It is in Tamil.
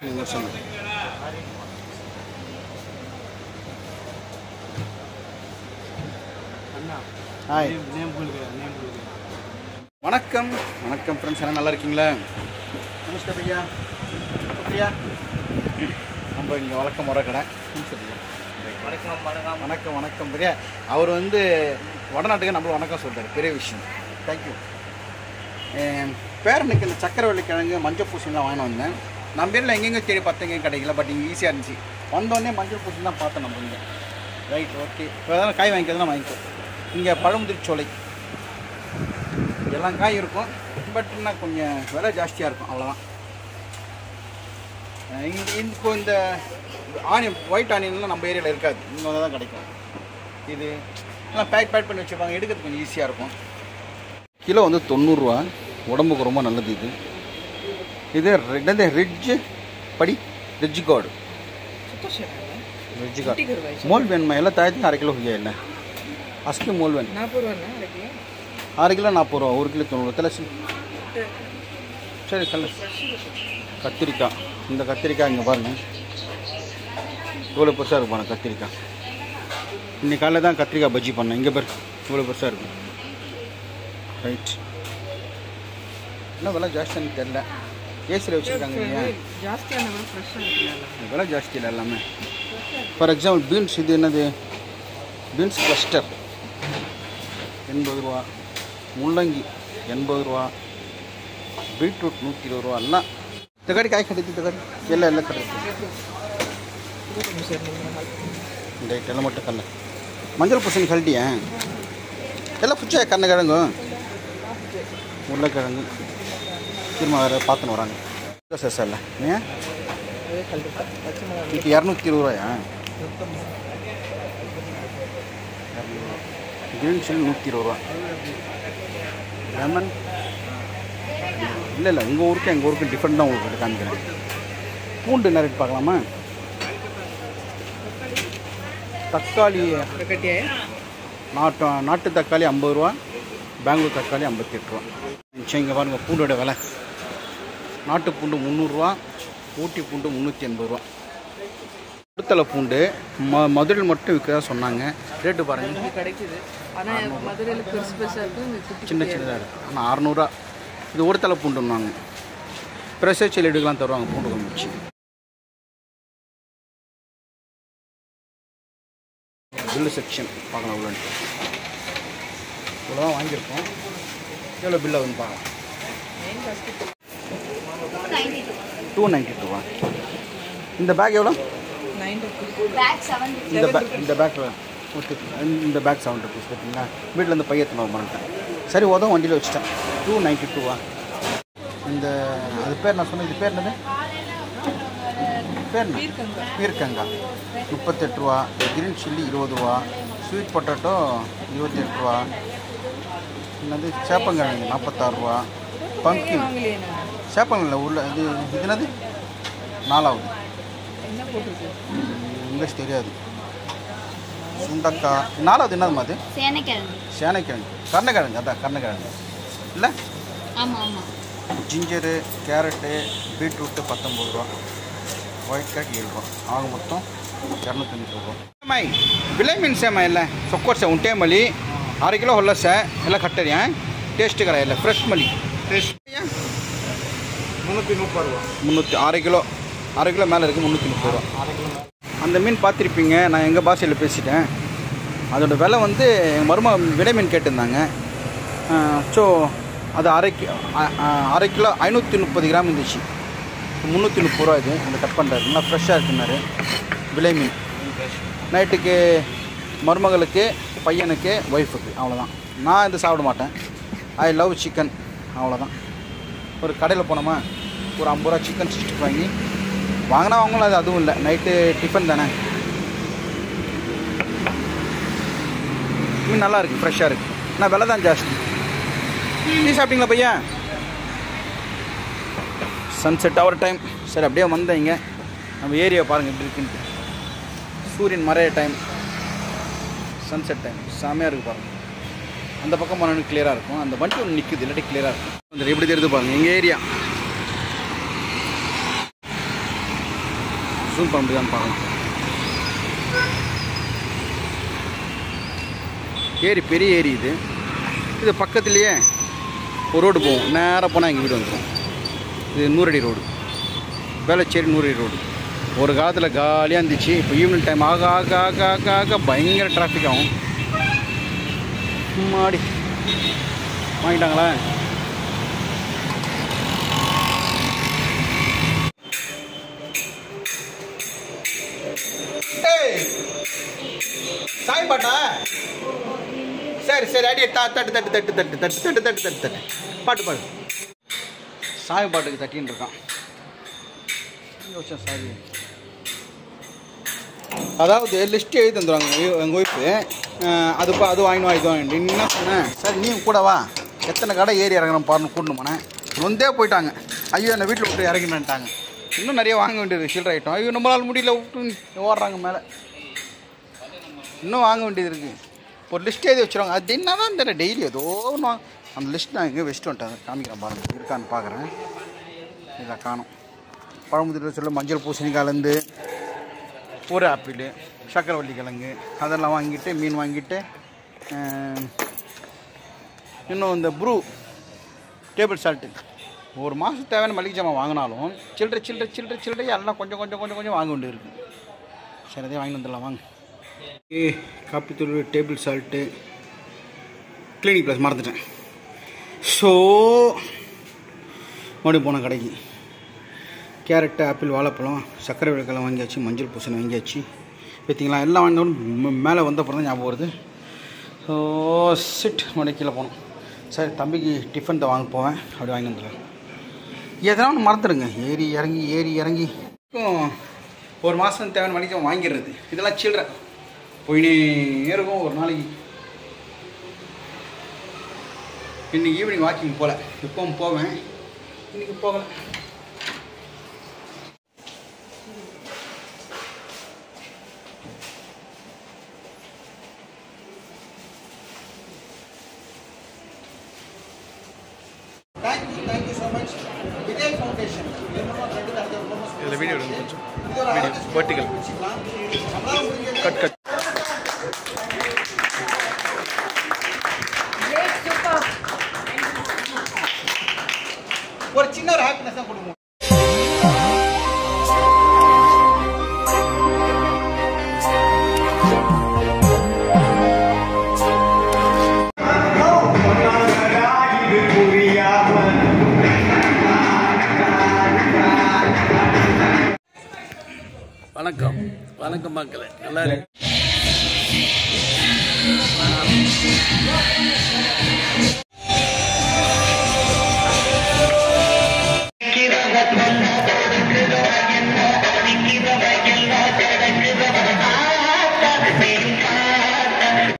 ஹாய், வணக்கம் வணக்கம் ஃப்ரெண்ட்ஸ், எல்லாம் நல்லா இருக்கீங்களா? நமஸ்கார் ஐயா. ஐயா நம்ம இங்கே வழக்கம் முறை கடை. வணக்கம் வணக்கம் பிரியா. அவர் வந்து வடநாட்டுக்கு நம்மளும் வணக்கம் சொல்கிறார், பெரிய விஷயம். தேங்க்யூ. பேரனுக்கு இந்த சக்கரவள்ளி கிழங்கு மஞ்சள் பூசணிலாம் வாங்கிட்டு வந்தேன். நம்ம பேரில் எங்கெங்கே தேடி பார்த்தேன், எங்கேயும் கிடைக்கல. பட் இங்கே ஈஸியாக இருந்துச்சு. வந்தோடனே மஞ்சள் பூசணி தான் பார்த்தோம் நம்ம இங்கே. Right, okay. இப்போ எதாவது காய் வாங்கிக்கிறதுனா வாங்கிக்கோ. இங்கே பழமுதிர்ச்சோலை எல்லாம் காய் இருக்கும். பட் இன்னும் கொஞ்சம் விலை ஜாஸ்தியாக இருக்கும், அவ்வளோதான். இப்போ இந்த ஆனியன், ஒயிட் ஆனியன்லாம் நம்ம ஏரியாவில் இருக்காது, இங்கே வந்து தான் கிடைக்கும். இது எல்லாம் பேக் பண்ணி வச்சுருப்பாங்க, எடுக்கிறது கொஞ்சம் ஈஸியாக இருக்கும். கிலோ வந்து 90 ரூபா. உடம்புக்கு ரொம்ப நல்லது இது. இது என்னது ரிட்ஜு படி ridge card ridge card mole when में एல்லாம் தாயத்துக்கு 1/2 கிலோ हुआ है असली मोल वेन 40 ரூபாய் 1/2 கிலோ 40 ரூபா, 1 கிலோ 90 தலசி. சரி கல்ல. கத்திரிக்காய், இந்த கத்திரிக்காய் இங்கே பாருங்கள் இவ்வளோ பெருசாக இருக்கும் பாருங்கள் கத்திரிக்காய். இன்னைக்கு காலையில் தான் கத்திரிக்காய் பஜ்ஜி பண்ணேன். இங்கே பாரு இவ்வளோ பெருசாக இருக்கும். ரைட். இன்னும் விலை ஜாஸ்தியானு தெரில, ஏசியில் வச்சுருக்காங்க இல்லையா, விலை ஜாஸ்தி இல்லை எல்லாமே. ஃபார் எக்ஸாம்பிள் பீன்ஸ், இது என்னது பீன்ஸ் கிளஸ்டர் 80 ரூபா, முள்ளங்கி 80 ரூபா, பீட்ரூட் 120 ரூபா. எல்லாம் தக்காளி காய் கிடைக்குது, தக்காளி எல்லாம் கிடைக்குது. ரைட், எல்லாம் மட்டும் கல்ல. மஞ்சள் பூசணி கழட்டியா எல்லாம் புச்சா கண்ணக்கிழங்கு உருளைக்கிழங்கு திரும்ப வேறு பார்த்துன்னு வராங்க. சார் இல்லை ஏன் இப்போ 220 ரூபாயா? கிரீன் சில்லி 120 ரூபா. லெமன் இல்லை இல்லை, உங்கள் ஊருக்கு எங்கள் ஊருக்கு டிஃப்ரெண்ட் தான் உங்களுக்கு காமிக்கிறேன். பூண்டு என்ன ரேட் பார்க்கலாமா? தக்காளி நாட்டு தக்காளி 50 ரூபா, பெங்களூர் தக்காளி 58 ரூபா. இங்கே பாருங்கள் பூண்டோட விலை. நாட்டு பூண்டு 300 ரூபா, ஊட்டி பூண்டு 380 ரூபா. கொடுத்தலை பூண்டு மதுரையில் மட்டும் விற்கிறதா சொன்னாங்க. ரேட்டு பாருங்கள் கிடைக்குது, ஆனால் மதுரையில் பெருசு பெருசாக இருக்கும், சின்ன சின்னதாக இருக்குது. ஆனால் 600 ரூபா. இது ஒரு தலை பூண்டுன்னாங்க. ஃப்ரெஷ்ஷாக செல்லிடுக்கெலாம் தருவாங்க பூண்டு குழம்பு. பில்லு செக்ஷன் பார்க்கலாம். இவ்வளோதான் வாங்கியிருக்கோம். எவ்வளோ பில் ஆகுதுன்னு பார்க்கலாம். 292 ரூபா. இந்த பேக் எவ்வளோ? இந்த பேக் இந்த பேக் 7 rupees பார்த்தீங்களா? வீட்டிலேருந்து பையத்தில் பண்ணிட்டேன். சரி உதவும் வண்டியில் வச்சுட்டேன். 292 ரூபா. இந்த அது பேர் நான் சொன்னேன், இது பேர் என்னது? பேர் பீர்க்கங்கா 38 ரூபா. கிரீன் சில்லி 20 ரூபா. ஸ்வீட் பொட்டேட்டோ 28 ரூபா. என்னது சேப்பங்கிழங்கு 46 ரூபா. பம்கின் சேப்பங்கிழங்கு உள்ள இது என்னது 4வது, இங்கிலீஷ் தெரியாது. சுண்டக்காய் 4வது என்னது மாதிரி? சேனைக்கிழங்கு கருணக்கிழங்கு. அதான் கருணக்கிழங்கு இல்லை. ஜிஞ்சரு, கேரட்டு, பீட்ரூட்டு 19 ரூபா. ஒயிட் கேட் 7 ரூபா. ஆக மொத்தம் 290 ரூபா. ಸೇಮಾಯಿ ಬಿಳೆ ಮೀನು ಸೇಮಾಯಿ ಎಲ್ಲ ಸೊಕ್ಕೋಡ್ಸೆ ಉಂಟೆ ಮಲಿ 6 ಕಿಲೋ ಹೊಲ್ಲಸೆ ಎಲ್ಲ ಕಟ್ಟರಿ ಟೇಸ್ಟ್ ಕರ ಎಲ್ಲ ಫ್ರೆಶ್ ಮಲಿ ಟೇಸ್ಟ್ 330 ரூபா. 6 கிலோ மேலே இருக்குது 330 ரூபா. அந்த மீன் பார்த்துருப்பீங்க, நான் எங்கள் பாஷையில் பேசிட்டேன். அதோடய விலை வந்து எங்கள் விலை மீன் கேட்டிருந்தாங்க. ஸோ அது அரை கிலோ 530 கிராம் இருந்துச்சு. 330 ரூபா. இது அந்த கட் பண்ணுறாரு, நல்லா ஃப்ரெஷ்ஷாக இருக்குன்னாரு. விலை மீன் நைட்டுக்கு மருமகளுக்கு, பையனுக்கு, ஒய்ஃபுக்கு, அவ்வளோதான். நான் இது சாப்பிட மாட்டேன். ஐ லவ் சிக்கன், அவ்வளோதான். ஒரு கடையில் போனோமா ஒரு 50 ரூபா சிக்கன் 60 வாங்கி வாங்கினா வாங்கலாம். அது அதுவும் இல்லை, நைட்டு டிஃபன் தானே. மீன் நல்லா இருக்குது, ஃப்ரெஷ்ஷாக இருக்குது. ஆனால் விலை தான் ஜாஸ்தி. டீ சாப்பிட்டீங்களா பையன்? சன்செட் ஆகிற டைம். சரி அப்படியே வந்தீங்க, நம்ம ஏரியா பாருங்கள் எப்படி இருக்குன்ட்டு. சூரியன் மறைய டைம், சன்செட் டைம் செம்மையாக இருக்குது பாருங்கள். அந்த பக்கம் போனோன்னு கிளியராக இருக்கும். அந்த வண்டி ஒன்று நிற்குது, இல்லாட்டி கிளியராக இருக்கும். எப்படி தெரியுது பாருங்கள் எங்கள் ஏரியா. ஜூம் பண்ண முடியாதுன்னு பார்க்கலாம். ஏரி பெரிய ஏரி இது. இது பக்கத்துலேயே ஒரு ரோடு போகும், நேராக போனால் எங்கள் வீடு வந்துடும். இது 100 அடி ரோடு, வேளச்சேரி 100 அடி ரோடு. ஒரு காலத்தில் காலியாக இருந்துச்சு. இப்போ ஈவினிங் டைம் ஆக ஆக ஆக ஆக ஆக பயங்கர டிராஃபிக் ஆகும். மாடி வாங்கிட்டாங்களா? சாய் பாட்டா? சரி சரி, அடியே தட்டு தட்டு தட்டு தட்டு தட்டு தட்டு தட்டு தட்டு தட்டு தட்டு பாட்டு பாடு. சாய் பாட்டுக்கு தட்டின்னு இருக்கான். யோசிச்சா சாரி. அதாவது லிஸ்ட்டு எழுதி தந்துடுவாங்க எங்கள் ஒய்ஃபு. அது வாங்கினோம் இது வாங்கிட்டு என்ன சொன்னேன், சரி நீ கூட வா, எத்தனை கடை ஏறி இறங்கணும் பாருன்னு கூட்டு போனேன். நொந்தே போயிட்டாங்க. ஐயோ என்னை வீட்டில் விட்டு இறங்கினான்ட்டாங்க. இன்னும் நிறைய வாங்க வேண்டியது சில்லறை ஐட்டம். ஐயோ நம்மளால் முடியல விட்டு ஓடுறாங்க மேலே. இன்னும் வாங்க வேண்டியது இருக்குது. ஒரு லிஸ்ட் எழுதி வச்சுருவாங்க. அது என்ன தான் தெரியல, டெய்லி ஏதோ ஒன்று அந்த லிஸ்ட் நான் எங்கே வச்சுட்டு வந்துட்டேன். காமிக்கிறேன் பாருங்கள், இருக்கான்னு பார்க்குறேன். இதை காணும். பழமுதிர் சொல்ல மஞ்சள் பூசணிக்காலேருந்து ஒரு ஆப்பிள், சக்கரவள்ளி கிழங்கு அதெல்லாம் வாங்கிட்டு, மீன் வாங்கிட்டு, இன்னும் இந்த ப்ரூ டேபிள் சால்ட்டு, ஒரு மாதம் தேவையான மளிகை ஜாமான் வாங்கினாலும் சில்லறை சில்லறை சில்லறை சில்லறை எல்லாம் கொஞ்சம் கொஞ்சம் கொஞ்சம் கொஞ்சம் வாங்க வேண்டியது இருக்குது. சரி அதே வாங்கி வந்துடலாம் வாங்க. காப்பித்தூள், டேபிள் சால்ட்டு, கிளினிக் ப்ளஸ் மறந்துட்டேன். ஸோ மறுபடியும் போன கடைக்கு கேரட்டு, ஆப்பிள், வாழைப்பழம், சக்கரை விளக்கெல்லாம் வாங்கியாச்சு, மஞ்சள் பூசணி வாங்கியாச்சு. பார்த்தீங்களா, எல்லாம் வாங்கினோம். மேலே வந்த அப்புறம் தான் ஞாபகம் வருது. ஸோ சிட் மறுபடியும் கீழே போகணும். சரி தம்பிக்கு டிஃபன் தான் வாங்க போவேன், அப்படி வாங்கி வந்துடுறேன். எதனா ஒன்று மறந்துடுங்க, ஏறி இறங்கி ஒரு மாதம் தேவையான மணிக்கு வாங்கிடுறது. இதெல்லாம் சில்லற போயினே இருக்கும் ஒரு நாளைக்கு. இன்றைக்கி ஈவினிங் வாக்கிங் போகல, எப்பவும் போவேன், இன்றைக்கி போகலை. Thank you so much. Vijay Foundation. இதில் வீடியோ எடுங்க கொஞ்சம். Video vertical cut. ஒரு சின்ன ஒரு ஹாப்பினஸ் தான் கொடுக்கும். வணக்கம் மக்களே, நல்லா இருக்கு.